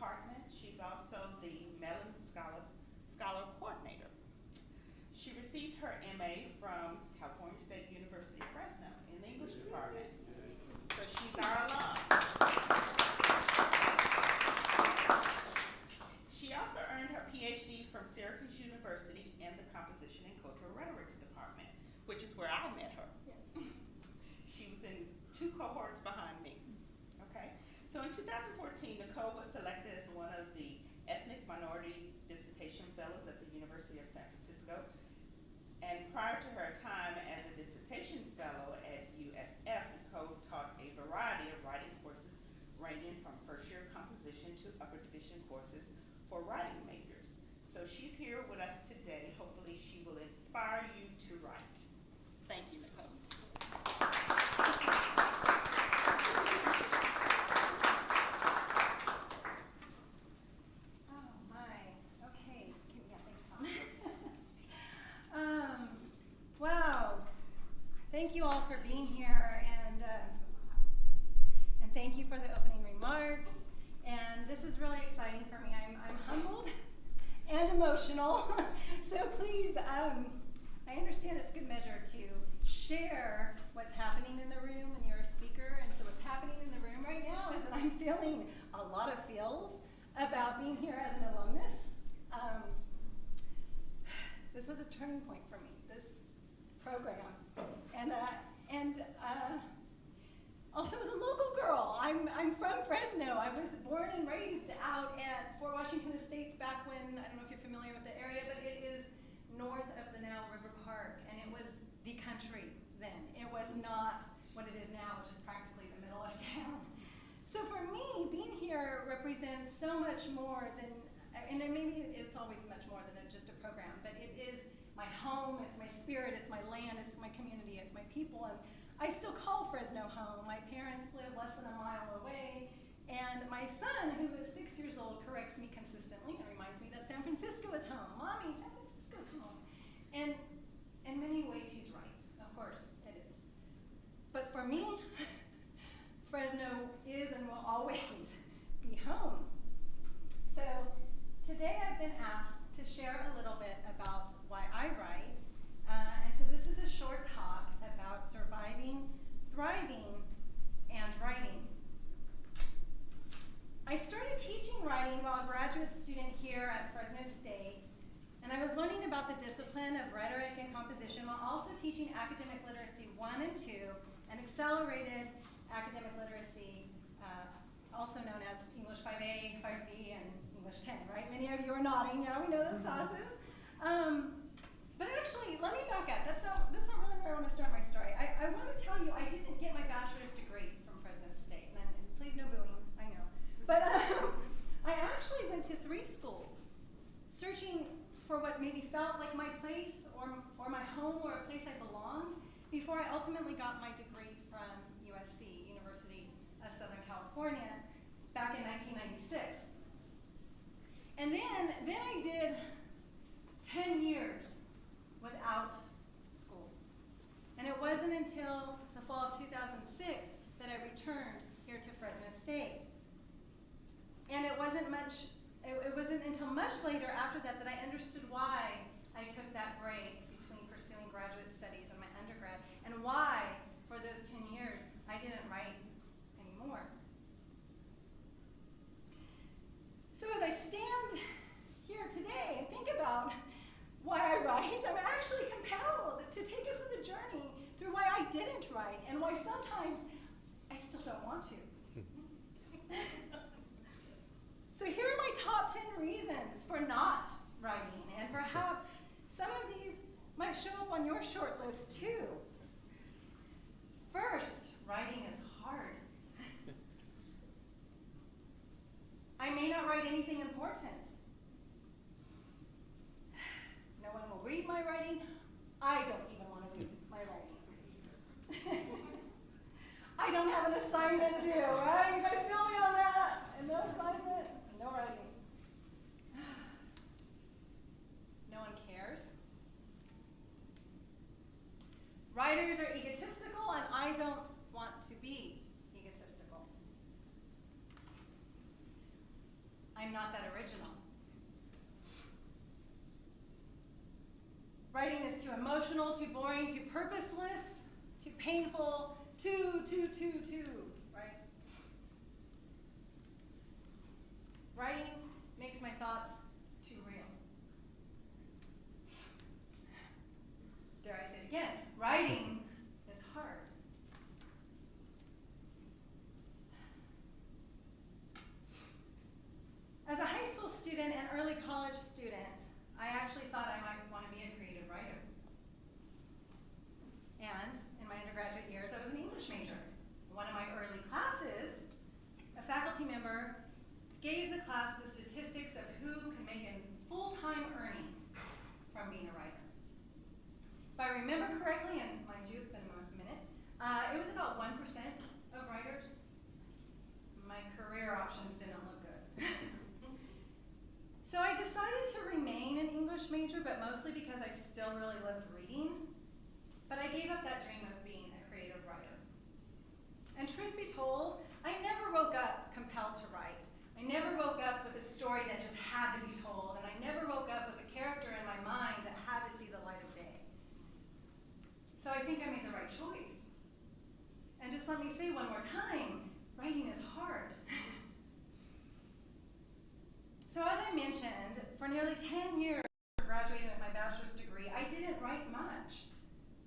department. She's also the Mellon Scholar Coordinator. She received her MA from California State University, Fresno in the English department. So she's our alum. She also earned her PhD from Syracuse University in the Composition and Cultural Rhetorics department, which is where I met her. Yeah. She was in 2 cohorts behind me. Okay? So in 2014, Nicole was selected as one of the Ethnic Minority Dissertation Fellows at the University of San Francisco. And prior to her time as a dissertation fellow at USF, Nicole taught a variety of writing courses ranging from first year composition to upper division courses for writing majors. So she's here with us today. Hopefully she will inspire you to write. Thank you, Nicole. Wow. Thank you all for being here, and thank you for the opening remarks. And this is really exciting for me. I'm humbled and emotional. So please, I understand it's good measure to share what's happening in the room, and you're a speaker, and so what's happening in the room right now is that I'm feeling a lot of feels about being here as an alumnus. This was a turning point for me, this program. And also as a local girl, I'm from Fresno. I was born and raised out at Fort Washington Estates back when, I don't know if you're familiar with the area, but it is north of the now River Park, and it was the country then. It was not what it is now, which is practically the middle of town. So for me, being here represents so much more than, and maybe it's always much more than just a program, but it is my home, it's my spirit, it's my land, it's my community, it's my people, and I still call Fresno home. My parents live less than a mile away, and my son, who is 6 years old, corrects me consistently and reminds me that San Francisco is home. Mommy, San Francisco's home. And in many ways, he's right. Of course, it is. But for me, Fresno is and will always be home. So today I've been asked to share a little bit about why I write. And so this is a short talk about surviving, thriving, and writing. I started teaching writing while a graduate student here at Fresno State, and I was learning about the discipline of rhetoric and composition while also teaching academic literacy 1 and 2, and accelerated academic literacy, also known as English 5A, 5B, and English 10, right? Many of you are nodding, yeah, we know those classes. But actually, let me back up. That's not really where I want to start my story. I want to tell you I didn't get my bachelor's degree from Fresno State, and please no booing, I know. But I actually went to 3 schools, searching for what maybe felt like my place or my home or a place I belonged, before I ultimately got my degree from USC, University of Southern California, back in 1996. And then I did 10 years without school. And it wasn't until the fall of 2006 that I returned here to Fresno State. And it wasn't until much later after that that I understood why I took that break between pursuing graduate studies and my undergrad, and why, for those 10 years, I didn't write anymore. So as I stand here today and think about why I write, I'm actually compelled to take us on the journey through why I didn't write, and why sometimes I still don't want to. So here are my top 10 reasons for not writing, and perhaps some of these might show up on your short list too. First, writing is hard. I may not write anything important. No one will read my writing. I don't even want to read my writing. I don't have an assignment due, right? You guys feel me on that? And no assignment, no writing. No one cares. Writers are egotistical, and I don't want to be egotistical. I I'm not that original. Writing is too emotional, too boring, too purposeless, too painful, too, right? Writing makes my thoughts too real. Dare I say it again? Writing is hard. As a high school student and early college student, I actually thought I might want to be a creative writer. And in my undergraduate years, I was an English major. One of my early classes, a faculty member gave the class the statistics of who can make a full-time earning from being a writer. If I remember correctly, and mind you, it's been a minute, it was about 1% of writers. My career options didn't look good. So I decided to remain an English major, but mostly because I still really loved reading. But I gave up that dream of being a creative writer. And truth be told, I never woke up compelled to write. I never woke up with a story that just had to be told, and I never woke up with a character in my mind that had to see the light of day. So I think I made the right choice. And just let me say one more time, writing is hard. So as I mentioned, for nearly 10 years after graduating with my bachelor's degree, I didn't write much.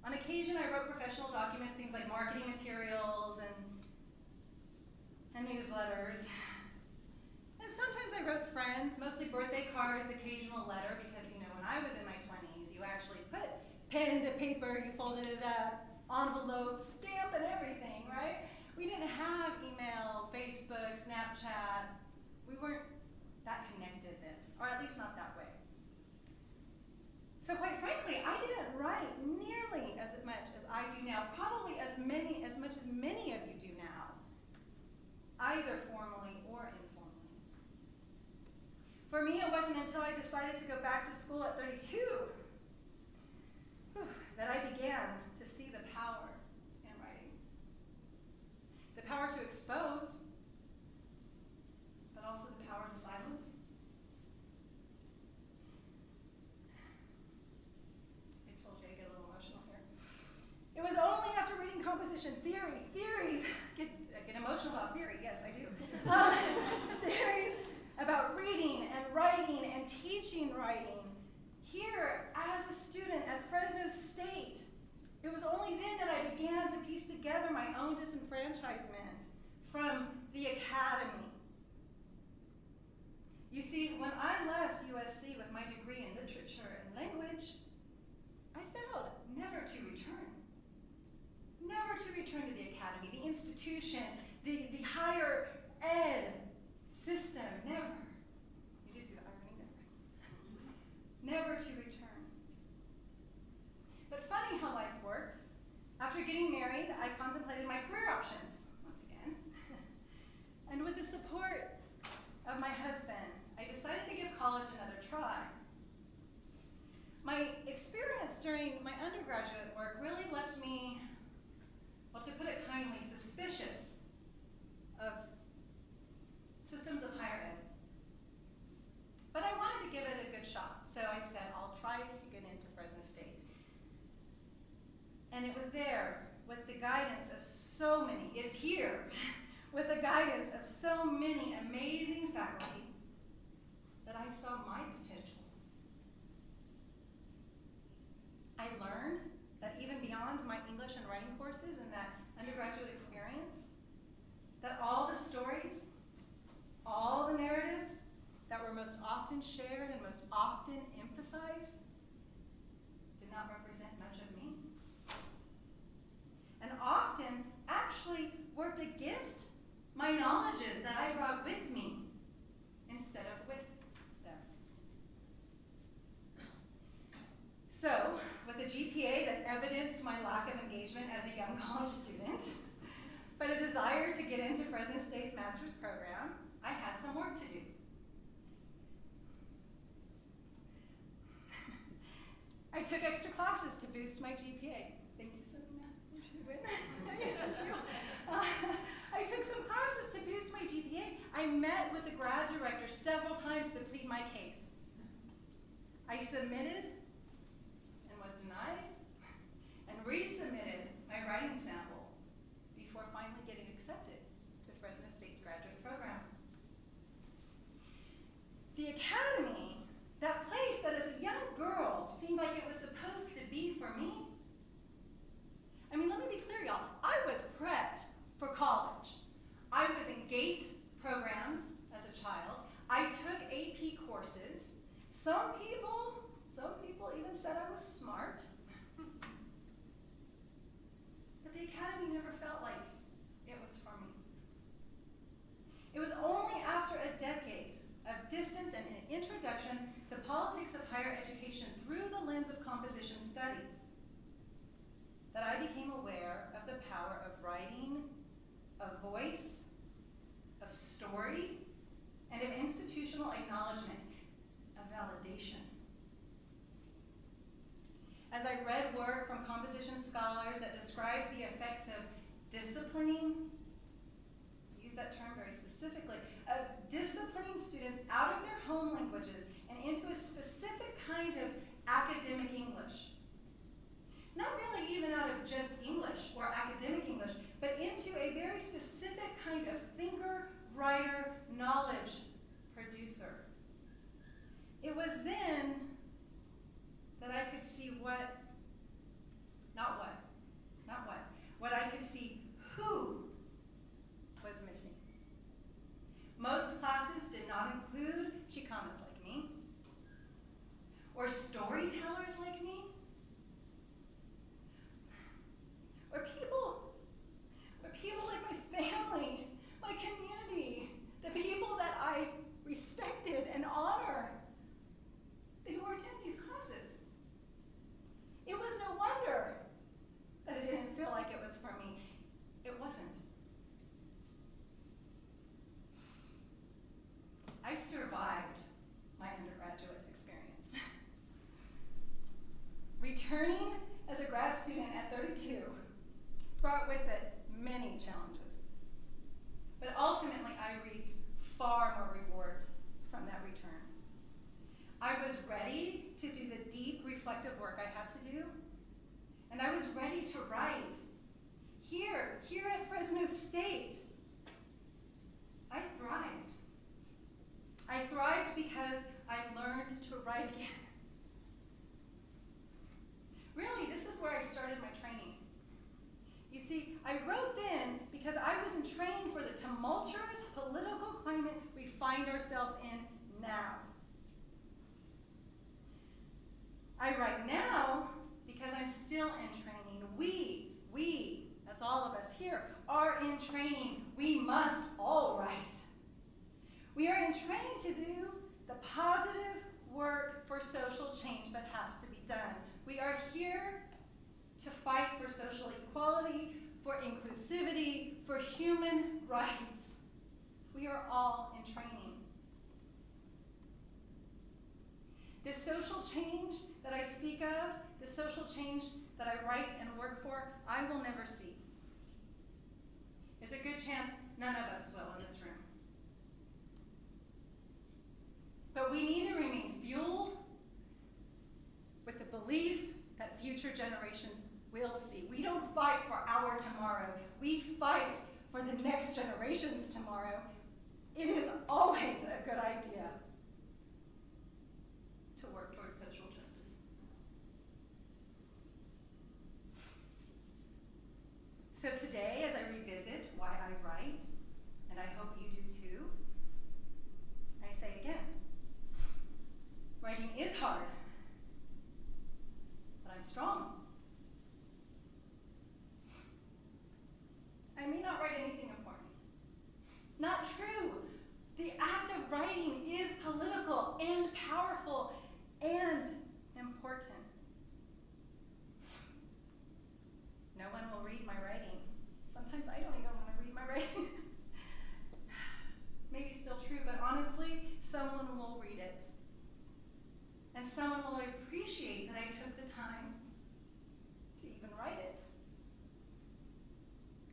On occasion, I wrote professional documents, things like marketing materials and newsletters. And sometimes I wrote friends, mostly birthday cards, occasional letter, because when I was in my 20s, you actually put pen to paper, you folded it up, envelope, stamp and everything, right? We didn't have email, Facebook, Snapchat. We weren't that connected then, or at least not that way. So quite frankly, I didn't write nearly as much as I do now, probably as much as many of you do now, either formally or informally. For me, it wasn't until I decided to go back to school at 32 that I began to see the power in writing. The power to expose, but also the power to silence. I told you I get a little emotional here. It was only after reading composition theories, get emotional about theory, yes I do. Theories about reading and writing and teaching writing. Here, as a student at Fresno State, it was only then that I began to piece together my own disenfranchisement from the academy. You see, when I left USC with my degree in literature and language, I vowed never to return. Never to return to the academy, the institution, the higher ed system, never. You do see the irony there. Never to return. But funny how life works. After getting married, I contemplated my career options, once again. And with the support of my husband, I decided to give college another try. My experience during my undergraduate work really left me, well, to put it kindly, suspicious of systems of higher ed. But I wanted to give it a good shot, so I said, I'll try to get into Fresno State. And it was there, with the guidance of so many, it's here, with the guidance of so many amazing faculty, that I saw my potential. I learned that even beyond my English and writing courses and that undergraduate experience, that all the stories, all the narratives that were most often shared and most often emphasized did not represent much of me. And often actually worked against my knowledges that I brought with me instead of with them. So, with a GPA that evidenced my lack of engagement as a young college student, but a desire to get into Fresno State's master's program, I had some work to do. I took extra classes to boost my GPA. Thank you, Selena. I took some classes to boost my GPA. I met met with the grad director several times to plead my case. I submitted and was denied, and resubmitted my writing sample before finally getting accepted to Fresno State's graduate program. The academy, that place that as a young girl seemed like it was supposed to be for me. I mean, let me be clear, y'all. I was prepped for college. I was in GATE programs as a child. I took AP courses. Some people even said I was smart. But the academy never felt like it was for me. It was only after a decade of distance and an introduction to politics of higher education through the lens of composition studies that I became aware of the power of writing, of voice, of story, and of institutional acknowledgement, of validation. As I read work from composition scholars that described the effects of disciplining, I use that term very specifically, of disciplining students out of their home languages and into a specific kind of academic English. Not really even out of just English or academic English, but into a very specific kind of thinker, writer, knowledge producer. It was then that I could see what I could see who was missing. Most classes did not include Chicanas like me, or storytellers like me, or people like my family, my community, the people that I respected and honor, who were attending these classes. It was no wonder that it didn't feel like it was for me. It wasn't. I survived my undergraduate experience. Returning as a grad student at 32 brought with it many challenges. But ultimately, I reaped far more rewards from that return. I was ready to do the deep, reflective work I had to do, and I was ready to write. Here at Fresno State, I thrived. I thrived because I learned to write again. Really, this is where I started my training. You see, I wrote then because I was in training for the tumultuous political climate we find ourselves in now. I write now because I'm still in training. We, that's all of us here, are in training. We must all write. We are in training to do the positive work for social change that has to be done. We are here to fight for social equality, for inclusivity, for human rights. We are all in training. The social change that I speak of, the social change that I write and work for, I will never see. There's a good chance none of us will in this room. But we need to remain fueled with the belief that future generations will see. We don't fight for our tomorrow. We fight for the next generation's tomorrow. It is always a good idea to work towards social justice. So today, as I revisit why I write, and I hope you do too, I say again, writing is hard, but I'm strong. I may not write anything important. Not true. The act of writing is political and powerful and important. No one will read my writing. Sometimes I don't even want to read my writing. Maybe still true, but honestly, someone will read it. And someone will appreciate that I took the time to even write it.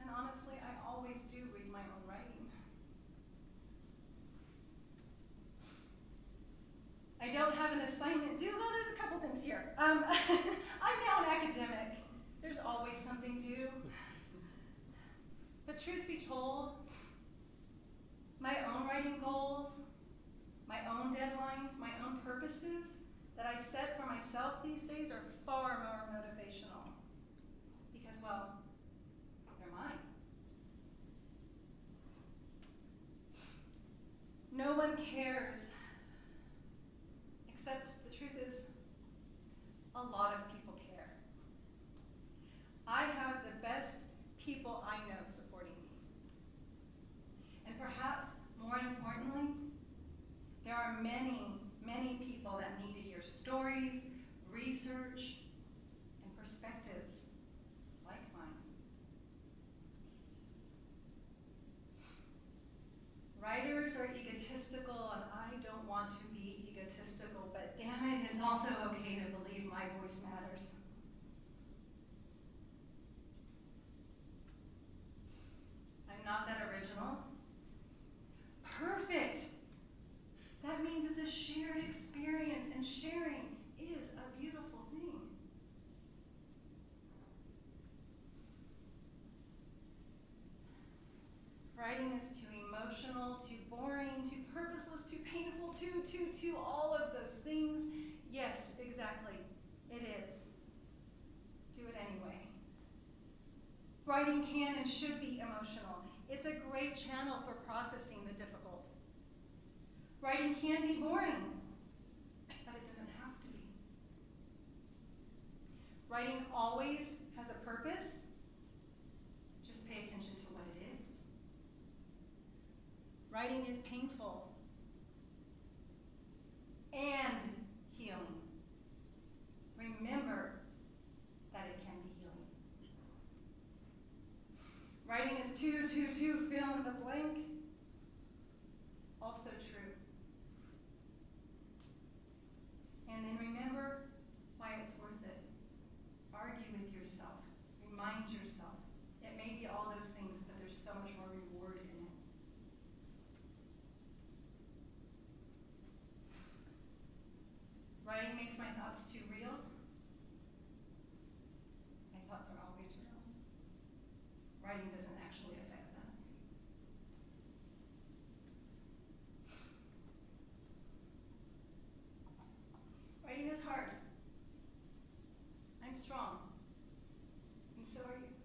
And honestly, I always do read my own writing. I'm now an academic. There's always something due. But truth be told, my own writing goals, my own deadlines, my own purposes that I set for myself these days are far more motivational. Because, well, they're mine. No one cares, except the truth is, a lot of people care. I have the best people I know supporting me. And perhaps more importantly, there are many, many people that need to hear stories, research, and perspectives like mine. Writers are egotistical, and I don't want to be egotistical, but damn it, it's also okay to believe my voice matters. I'm not that original. Perfect! That means it's a shared experience, and sharing is a beautiful thing. Writing is too emotional, too boring, too purposeless, too painful, too, all of those things. Yes, exactly, it is. Do it anyway. Writing can and should be emotional. It's a great channel for processing the difficult. Writing can be boring, but it doesn't have to be. Writing always has a purpose. Just pay attention to what it is. Writing is painful and healing. Remember that it can be healing. Writing is too, fill in the blank. Also true. And then remember why it's worth it. Argue with yourself. Remind yourself. It may be all those things, but there's so much more reward in it. Writing makes my thoughts too real. My thoughts are always real. Writing doesn't actually affect them. Writing is hard. I'm strong, and so are you.